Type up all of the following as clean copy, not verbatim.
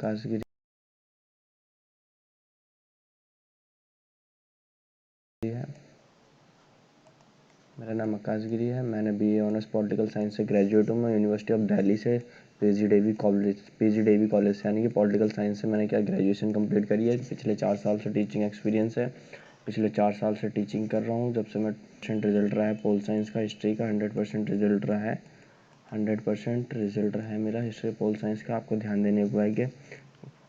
आकाशगिरी है। मेरा नाम आकाशगिरी है। मैंने बीए ऑनर्स पॉलिटिकल साइंस से ग्रेजुएट हूँ। मैं यूनिवर्सिटी ऑफ दिल्ली से पीजीडीवी कॉलेज से यानी कि पॉलिटिकल साइंस से मैंने क्या ग्रेजुएशन कंप्लीट करी है। पिछले 4 साल से टीचिंग एक्सपीरियंस है। पिछले 4 साल से टीचिंग कर रहा हूँ। जब से मैं रिजल्ट रहा है पोल साइंस का, हिस्ट्री का 100% रिजल्ट रहा है। 100% रिजल्ट रहा है मेरा हिस्ट्री पोल साइंस का। आपको ध्यान देने को है कि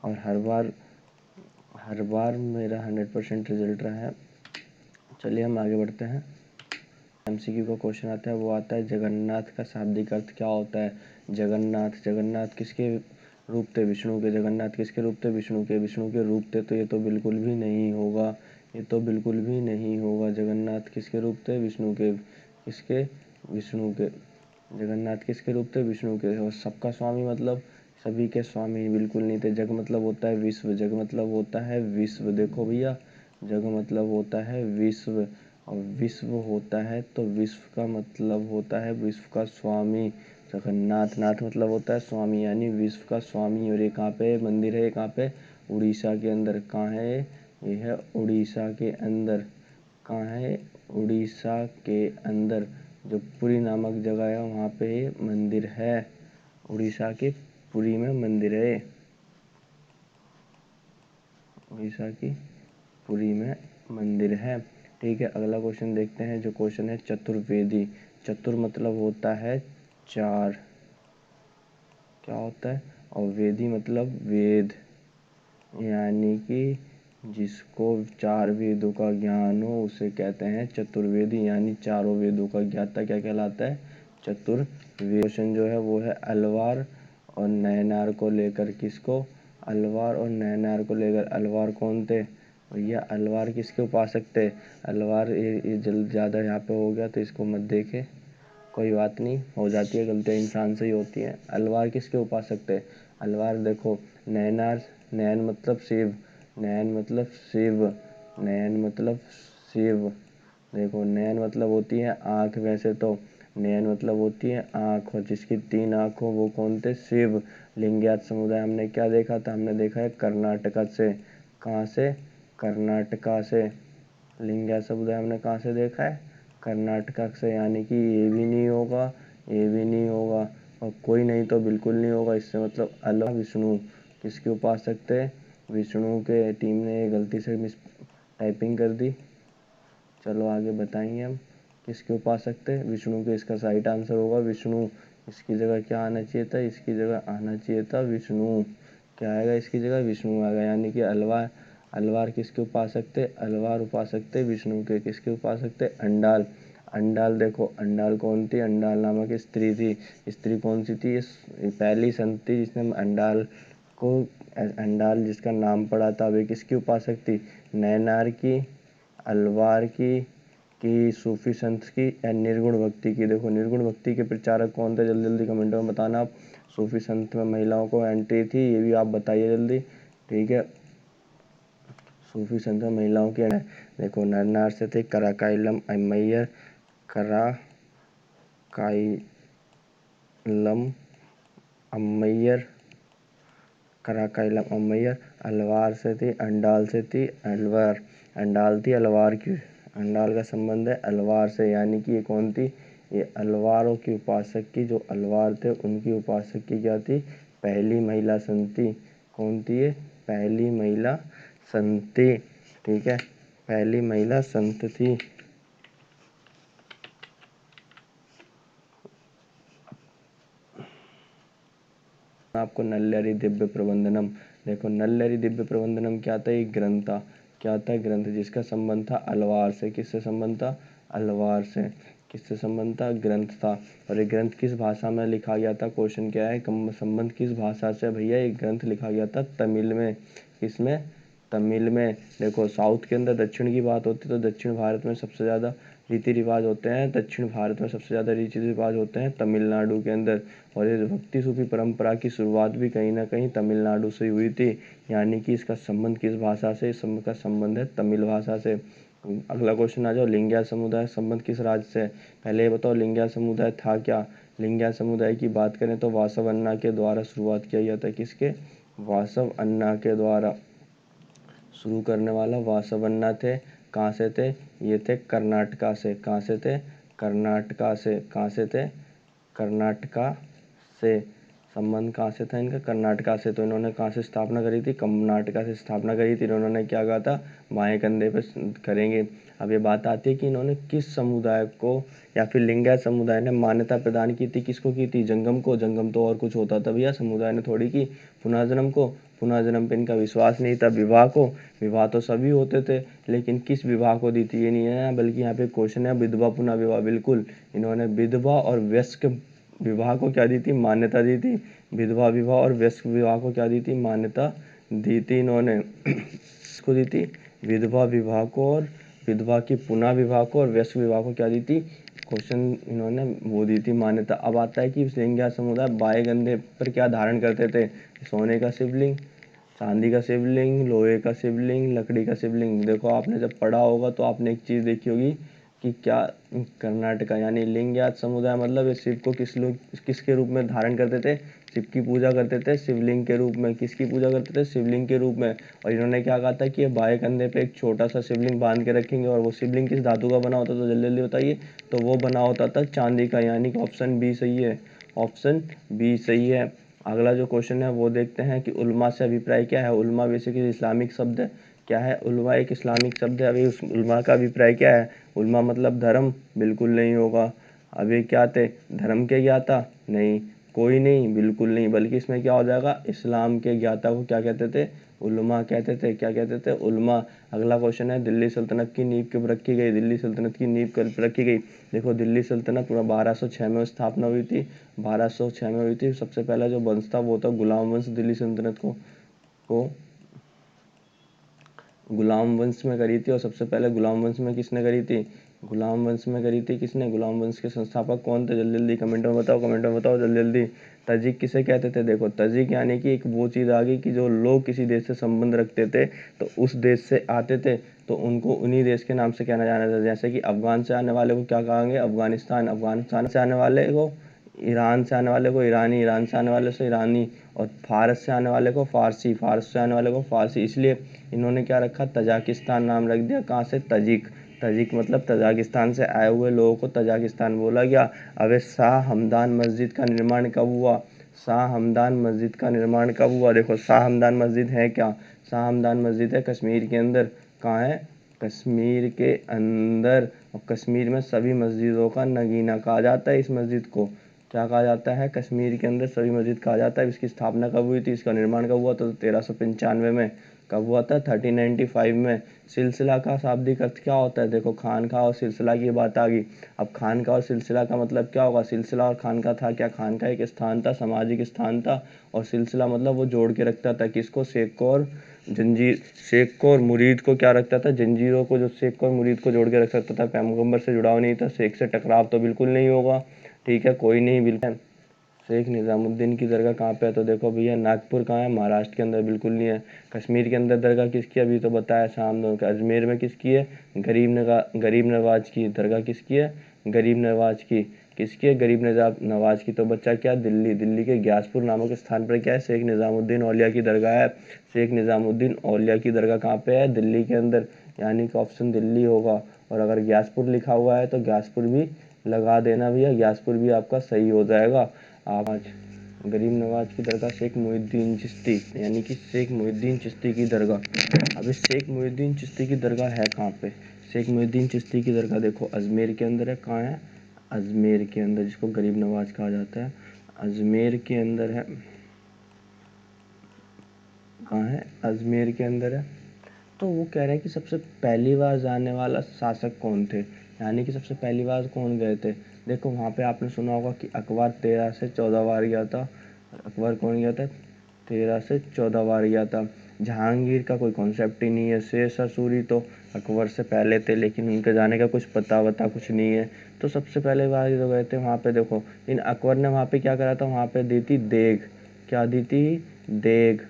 और हर बार मेरा 100% रिजल्ट रहा है। चलिए हम आगे बढ़ते हैं। एमसीक्यू का क्वेश्चन आता है, वो आता है जगन्नाथ का शाब्दिक अर्थ क्या होता है। जगन्नाथ किसके रूप थे? विष्णु के। जगन्नाथ किसके रूप थे? विष्णु के रूप थे। तो ये तो बिल्कुल भी नहीं होगा, जगन्नाथ किसके रूप थे? विष्णु के। जगन्नाथ किसके रूप थे? विष्णु के। और सबका स्वामी मतलब सभी के स्वामी बिल्कुल नहीं थे। जग मतलब होता है विश्व, देखो भैया, जग मतलब होता है विश्व, और विश्व होता है तो विश्व का मतलब होता है विश्व का स्वामी। जगन्नाथ मतलब होता है स्वामी, यानी विश्व का स्वामी। और ये कहाँ पे मंदिर है? ये कहाँ पे? उड़ीसा के अंदर। कहाँ है ये? है उड़ीसा के अंदर। कहाँ है? उड़ीसा के अंदर। जो पुरी नामक जगह है वहाँ पे ये मंदिर है। उड़ीसा के पुरी में मंदिर है। उड़ीसा की पुरी में मंदिर है। ठीक है, अगला क्वेश्चन देखते हैं। जो क्वेश्चन है चतुर्वेदी। चतुर मतलब होता है 4, क्या होता है? और वेदी मतलब वेद, यानी कि जिसको 4 वेदों का ज्ञान हो उसे कहते हैं चतुर्वेदी, यानी चारों वेदों का ज्ञाता क्या कहलाता है? चतुर्वेद। क्वेश्चन जो है वो है अलवार और नैनार को लेकर। किसको? अलवार और नैनार को लेकर। अलवार कौन थे भैया? अलवार किसके उपासक थे? अलवार ये जल्द ज़्यादा यहाँ पे हो गया तो इसको मत देखे, कोई बात नहीं, हो जाती है गलतियाँ, इंसान से ही होती हैं। अलवार किसके उपासक थे? अलवार देखो, नैनार, नैन मतलब शिव, देखो नैन मतलब होती है आँख। वैसे तो नैन मतलब होती है आँख, और जिसकी 3 आँख हो वो कौन थे? शिव। लिंगायत समुदाय हमने क्या देखा था? हमने देखा है कर्नाटका से। कहाँ से? कर्नाटका से। लिंगायत समुदाय हमने कहाँ से देखा है? कर्नाटका से। यानी कि ये भी नहीं होगा, और कोई नहीं तो बिल्कुल नहीं होगा। इससे मतलब अलग। विष्णु किसके उपासक थे? विष्णु के। टीम ने गलती से मिस टाइपिंग कर दी। चलो आगे बताएंगे हम। किसके उपासक थे? विष्णु के। इसका राइट आंसर होगा विष्णु। इसकी जगह क्या आना चाहिए था? इसकी जगह आना चाहिए था विष्णु। क्या आएगा इसकी जगह? विष्णु आएगा। यानी कि अलवार किसके उपासक थे? अलवार उपासक थे विष्णु के। किसके उपासक थे? अंडाल। अंडाल देखो, अंडाल कौन थी? अंडाल नामक स्त्री थी। स्त्री कौन सी थी? पहली संत थी जिसने अंडाल जिसका नाम पड़ा था। वे किसकी उपासक थी? नैनार की, अलवार की सूफी संत की, या निर्गुण भक्ति की। देखो निर्गुण भक्ति के प्रचारक कौन थे? जल्दी जल्दी कमेंट में बताना आप। सूफी संत में महिलाओं को एंट्री थी, ये भी आप बताइए जल्दी। ठीक है, सूफी संत में महिलाओं की देखो नरनार से थे कराकाइलम अम्मैयर, कराकाइलम अम्मैयर। अलवार से थी, अंडाल से थी, अंडाल थी अलवार की। अंडाल का संबंध है अलवार से, यानी कि ये कौन थी? ये अलवारों की उपासक की, जो अलवार थे उनकी उपासक की क्या थी? पहली महिला संत थी। कौन थी ये? पहली महिला संत थी। ठीक है, पहली महिला संत थी। आपको नल्लरी दिव्य प्रबंधनम। देखो नल्लरी दिव्य प्रबंधनम क्या था? एक ग्रंथ था। क्या था? ग्रंथ, जिसका संबंध था अलवार से। किससे संबंध था? अलवार से। किससे संबंध था? ग्रंथ था। और ये ग्रंथ किस भाषा में लिखा गया था? क्वेश्चन क्या है, संबंध किस भाषा से? भैया एक ग्रंथ लिखा गया था तमिल में। किसमें? तमिल में। देखो साउथ के अंदर दक्षिण की बात होती है तो दक्षिण भारत में सबसे ज़्यादा रीति रिवाज होते हैं। दक्षिण भारत में सबसे ज़्यादा रीति रिवाज होते हैं तमिलनाडु के अंदर। और ये भक्ति सूफी परंपरा की शुरुआत भी कहीं ना कहीं तमिलनाडु से हुई थी। यानी कि इसका संबंध किस भाषा से? इसका संबंध है तमिल भाषा से। अगला क्वेश्चन आ जाओ। लिंगायत समुदाय संबंध किस राज्य से? पहले ये बताओ लिंगायत समुदाय था क्या? लिंगायत समुदाय की बात करें तो वासवन्ना के द्वारा शुरुआत किया गया था। किसके? वासव अन्ना के द्वारा शुरू करने वाला वासव अन्ना थे। कहाँ से थे? ये थे कर्नाटका से। कहाँ से थे? कर्नाटका से। कहाँ से थे? कर्नाटका से। संबंध कहाँ से था इनका? कर्नाटका से। तो इन्होंने कहाँ से स्थापना करी थी? कर्नाटका से स्थापना करी थी। इन्होंने क्या कहा था? बाएं कंधे पे करेंगे। अब ये बात आती है कि इन्होंने किस समुदाय को या फिर लिंगायत समुदाय ने मान्यता प्रदान की थी? किसको की थी? जंगम को। जंगम तो और कुछ होता था भैया, समुदाय ने थोड़ी की। पुनर्जन्म को। पुनर्जन्म पे इनका विश्वास नहीं था। विवाह को। विवाह तो सभी होते थे, लेकिन किस विवाह को दी थी ये नहीं है, बल्कि यहाँ पे क्वेश्चन है विधवा पुनः विवाह। बिल्कुल, इन्होंने विधवा और वयस्क विवाह को क्या दी थी? मान्यता दी थी। विधवा विवाह और वयस्क विवाह को क्या दी थी? मान्यता दी थी इन्होंने। इसको दी थी विधवा विवाह को, और विधवा की पुनः विवाह को, और वयस्क विवाह को क्या दी थी? क्वेश्चन इन्होंने वो दी थी मान्यता। अब आता है कि लिंगायत समुदाय बाएं कंधे पर क्या धारण करते थे? सोने का शिवलिंग, चांदी का शिवलिंग, लोहे का शिवलिंग, लकड़ी का शिवलिंग। देखो आपने जब पढ़ा होगा तो आपने एक चीज़ देखी होगी कि क्या कर्नाटका यानी लिंगायत समुदाय मतलब ये शिव को किसके रूप में धारण करते थे? शिव की पूजा करते थे शिवलिंग के रूप में। किसकी पूजा करते थे? शिवलिंग के रूप में। और इन्होंने क्या कहा था कि ये बाएं कंधे पे एक छोटा सा शिवलिंग बांध के रखेंगे, और वो शिवलिंग किस धातु का बना होता था? जल्दी जल्दी बताइए। तो वो बना होता था चांदी का, यानी कि ऑप्शन बी सही है। ऑप्शन बी सही है। अगला जो क्वेश्चन है वो देखते हैं कि उलमा से अभिप्राय क्या है? उलमा बेसिकली इस्लामिक शब्द है। क्या है? उलमा एक इस्लामिक शब्द है। अभी उस उलमा का अभिप्राय क्या है? उलमा मतलब धर्म? बिल्कुल नहीं होगा। अभी क्या थे? धर्म के ज्ञाता? नहीं। कोई नहीं, बिल्कुल नहीं, बल्कि इसमें क्या हो जाएगा? इस्लाम के ज्ञाता को क्या कहते थे? उलमा कहते थे। क्या कहते थे? उलमा। अगला क्वेश्चन है दिल्ली सल्तनत की नींव कब रखी गई? दिल्ली सल्तनत की नींव कब रखी गई? देखो दिल्ली सल्तनत 1206 में स्थापना हुई थी। 1206 में हुई थी। सबसे पहला जो वंश था वो था गुलाम वंश। दिल्ली सल्तनत को गुलाम वंश में करी थी। और सबसे पहले गुलाम वंश में किसने करी थी? गुलाम वंश में करी थी किसने? गुलाम वंश के संस्थापक कौन थे? जल्दी जल्दी कमेंट में बताओ, कमेंट में बताओ जल्दी जल्दी। तजिक किसे कहते थे? देखो तजिक यानी कि एक वो चीज़ आ गई कि जो लोग किसी देश से संबंध रखते थे तो उस देश से आते थे तो उनको उन्हीं देश के नाम से कहना जाना था। जैसे कि अफगान से आने वाले को क्या कहेंगे? अफगानिस्तान। अफगानिस्तान से आने वाले को ईरान, से आने वाले को ईरानी, ईरान से आने वाले से ईरानी, और फारस से आने वाले को फारसी, फारस से आने वाले को फारसी। इसलिए इन्होंने क्या रखा? तजाकिस्तान नाम रख दिया। कहाँ से? तजिक। तजिक मतलब तजाकिस्तान से आए हुए लोगों को तजाकिस्तान बोला गया। अब शाह हमदान मस्जिद का निर्माण कब हुआ? शाह हमदान मस्जिद का निर्माण कब हुआ? देखो शाह हमदान मस्जिद है क्या? शाह हमदान मस्जिद है कश्मीर के अंदर। कहाँ है? कश्मीर के अंदर। और कश्मीर में सभी मस्जिदों का नगीना कहा जाता है इस मस्जिद को। क्या कहा जाता है? कश्मीर के अंदर सभी मस्जिद कहा जाता है। इसकी स्थापना कब हुई थी? इसका निर्माण कब हुआ था? तो 1395 में। कब हुआ था? 1395 में। सिलसिला का शाब्दिक अर्थ क्या होता है? देखो खानका और सिलसिला की बात आ गई। अब खानका और सिलसिला का मतलब क्या होगा? सिलसिला और खानका था क्या? खानका एक स्थान था, सामाजिक स्थान था, और सिलसिला मतलब वो जोड़ के रखता था किसको? शेख को और जंजीर, शेख को और मुरीद को क्या रखता था? जंजीरों को, जो शेख को और मुरीद को जोड़ के रख सकता था। पैगंबर से जुड़ाव नहीं था, शेख से टकराव तो बिल्कुल नहीं होगा। ठीक है, कोई नहीं, बिल्कुल। शेख निज़ामुद्दीन की दरगाह कहाँ पे है? तो देखो भैया नागपुर कहाँ है? महाराष्ट्र के अंदर, बिल्कुल नहीं है। कश्मीर के अंदर दरगाह किसकी? अभी तो बताया शाम का। अजमेर में किसकी है? गरीब नवाज की दरगाह किसकी है? गरीब नवाज की। किसकी है? गरीब नवाज की। तो बच्चा क्या? दिल्ली। दिल्ली के ग्यासपुर नामक स्थान पर क्या है? शेख निज़ामुद्दीन औलिया की दरगाह है। शेख निज़ामुद्दीन औलिया की दरगाह कहाँ पे है? दिल्ली के अंदर, यानी कि ऑप्शन दिल्ली होगा। और अगर ग्यासपुर लिखा हुआ है तो ग्यासपुर भी लगा देना भैया, ग्यासपुर भी आपका सही हो जाएगा। आज गरीब नवाज की दरगाह शेख मुहिद्दीन चिश्ती, यानी कि शेख मुहिद्दीन चिश्ती की दरगाह। अब इस शेख मुहिद्दीन चिश्ती की दरगाह है कहाँ पे? शेख मुहिद्दीन चिश्ती की दरगाह देखो अजमेर के अंदर है। कहाँ है? अजमेर के अंदर, जिसको गरीब नवाज कहा जाता है, अजमेर के अंदर है। कहाँ है? अजमेर के अंदर है। तो वो कह रहे हैं कि सबसे पहली बार जाने वाला शासक कौन थे, यानी कि सबसे पहली बार कौन गए थे। देखो वहाँ पे आपने सुना होगा कि अकबर 13 से 14 बार गया था। अकबर कौन गया था? 13 से 14 बार गया था। जहांगीर का कोई कॉन्सेप्ट ही नहीं है। शेर शाह सूरी तो अकबर से पहले थे, लेकिन उनके जाने का कुछ पता वता कुछ नहीं है। तो सबसे पहले बार जो गए थे वहाँ पे, देखो इन अकबर ने वहाँ पे क्या करा था? वहाँ पे दी थी देग। क्या दी थी? देग।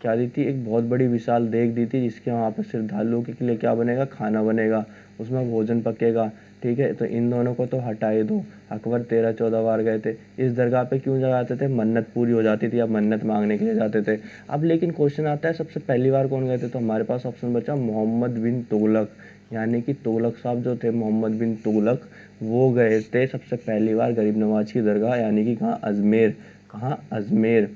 क्या दी थी? एक बहुत बड़ी विशाल देग दी थी, जिसके वहाँ पे श्रद्धालुओं के लिए क्या बनेगा? खाना बनेगा, उसमें भोजन पकेगा। ठीक है, तो इन दोनों को तो हटा ही दो। अकबर 13-14 बार गए थे। इस दरगाह पे क्यों जाते थे? मन्नत पूरी हो जाती थी, अब मन्नत मांगने के लिए जाते थे। अब लेकिन क्वेश्चन आता है सबसे पहली बार कौन गए थे, तो हमारे पास ऑप्शन बचा मोहम्मद बिन तुगलक, यानी कि तुगलक साहब जो थे मोहम्मद बिन तुगलक, वो गए थे सबसे पहली बार गरीब नवाज की दरगाह, यानी कि कहाँ? अजमेर। कहाँ? अजमेर।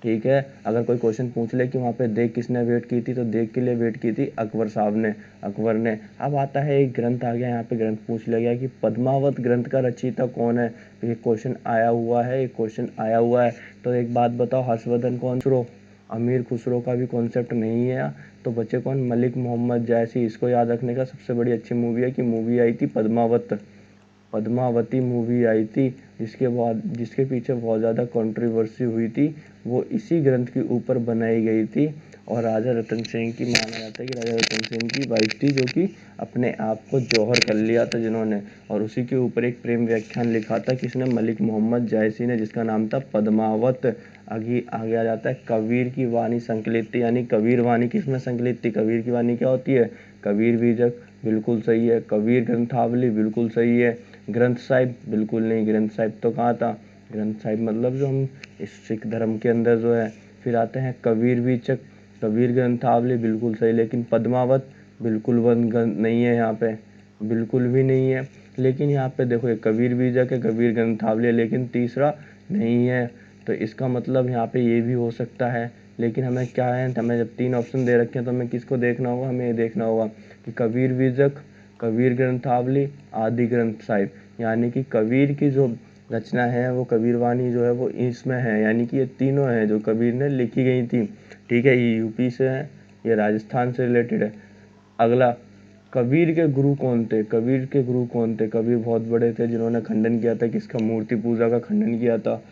ठीक है, अगर कोई क्वेश्चन पूछ ले कि वहाँ पे देग किसने वेट की थी, तो देग के लिए वेट की थी अकबर साहब ने, अकबर ने। अब आता है एक ग्रंथ आ गया, यहाँ पे ग्रंथ पूछ लिया गया कि पद्मावत ग्रंथ का रचयिता कौन है। ये क्वेश्चन आया हुआ है, एक क्वेश्चन आया हुआ है। तो एक बात बताओ, हर्षवर्धन कौन? खुसरो, अमीर खुसरो का भी कॉन्सेप्ट नहीं है। तो बच्चे कौन? मलिक मोहम्मद जायसी। इसको याद रखने का सबसे बड़ी अच्छी मूवी है कि मूवी आई थी पद्मावत, पद्मावती मूवी आई थी, जिसके पीछे बहुत ज़्यादा कंट्रोवर्सी हुई थी। वो इसी ग्रंथ के ऊपर बनाई गई थी और राजा रतन सिंह की, माना जाता है कि राजा रतन सिंह की वाइफ थी, जो कि अपने आप को जौहर कर लिया था जिन्होंने, और उसी के ऊपर एक प्रेम व्याख्यान लिखा था किसने? मलिक मोहम्मद जायसी ने, जिसका नाम था पद्मावत। आगे आगे आ जाता है कबीर की वाणी संकलित थी, यानी कबीर वाणी किसमें संकलित थी? कबीर की वाणी क्या होती है? कबीर बीजक, बिल्कुल सही है। कबीर ग्रंथावली, बिल्कुल सही है। ग्रंथ साहिब, बिल्कुल नहीं, ग्रंथ साहिब तो कहाँ था? ग्रंथ साहिब मतलब जो हम इस सिख धर्म के अंदर जो है। फिर आते हैं कबीर बीचक, कबीर ग्रंथावली, बिल्कुल सही। लेकिन पद्मावत बिल्कुल ग्रंथ नहीं है यहाँ पे, बिल्कुल भी नहीं है। लेकिन यहाँ पे देखो, एक कबीर बीजक है, कबीर ग्रंथावली है, लेकिन तीसरा नहीं है। तो इसका मतलब यहाँ पे ये भी हो सकता है। लेकिन हमें क्या है, हमें जब 3 ऑप्शन दे रखे हैं तो हमें किसको देखना होगा? हमें ये देखना होगा कि कबीर बीजक, कबीर ग्रंथावली, आदि ग्रंथ साहिब, यानी कि कबीर की जो रचना है, वो कबीर वाणी जो है वो इसमें है, यानी कि ये तीनों हैं जो कबीर ने लिखी गई थी। ठीक है, ये यूपी से है, ये राजस्थान से रिलेटेड है। अगला, कबीर के गुरु कौन थे? कबीर के गुरु कौन थे? कबीर बहुत बड़े थे जिन्होंने खंडन किया था, किसका? मूर्ति पूजा का खंडन किया था।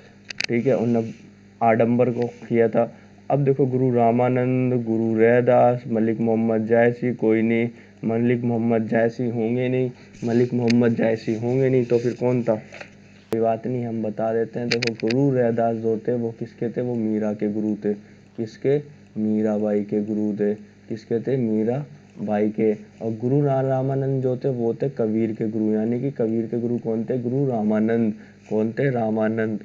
ठीक है, उन्होंने आडंबर को किया था। अब देखो, गुरु रामानंद, गुरु रैदास, मलिक मोहम्मद जायसी, कोई नहीं, मलिक मोहम्मद जायसी होंगे नहीं, मलिक मोहम्मद जायसी होंगे नहीं, तो फिर कौन था? कोई बात नहीं, हम बता देते हैं। देखो, गुरु रैदास जो थे वो किसके थे? वो मीरा के गुरु थे। किसके? मीराबाई के गुरु थे। किसके थे? मीरा बाई के। और गुरु रामानंद जो थे वो थे कबीर के गुरु, यानी कि कबीर के गुरु कौन थे? गुरु रामानंद। कौन थे? रामानंद।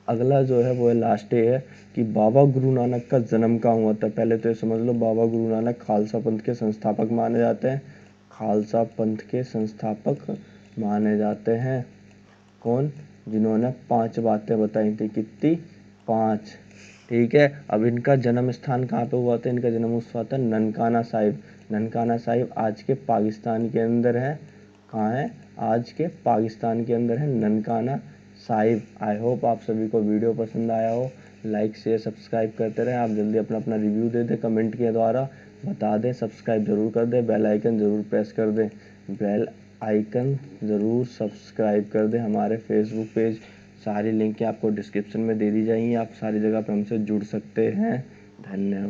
अगला जो है वो है लास्ट है कि बाबा गुरु नानक का जन्म कहाँ हुआ था? पहले तो ये समझ लो, बाबा गुरु नानक खालसा पंथ के संस्थापक माने जाते हैं। खालसा पंथ के संस्थापक माने जाते हैं। कौन? जिन्होंने 5 बातें बताई थी। कितनी? 5। ठीक है, अब इनका जन्म स्थान कहाँ पे हुआ था? इनका जन्म हुआ था ननकाना साहिब। ननकाना साहिब आज के पाकिस्तान के अंदर है। कहाँ है? आज के पाकिस्तान के अंदर है ननकाना साहिब। आई होप आप सभी को वीडियो पसंद आया हो। लाइक शेयर सब्सक्राइब करते रहें। आप जल्दी अपना अपना रिव्यू दे दें, कमेंट के द्वारा बता दें, सब्सक्राइब ज़रूर कर दें, बेल आइकन ज़रूर प्रेस कर दें, बेल आइकन ज़रूर सब्सक्राइब कर दें। हमारे फेसबुक पेज, सारी लिंकें आपको डिस्क्रिप्शन में दे दी जाएंगी, आप सारी जगह पर हमसे जुड़ सकते हैं। धन्यवाद।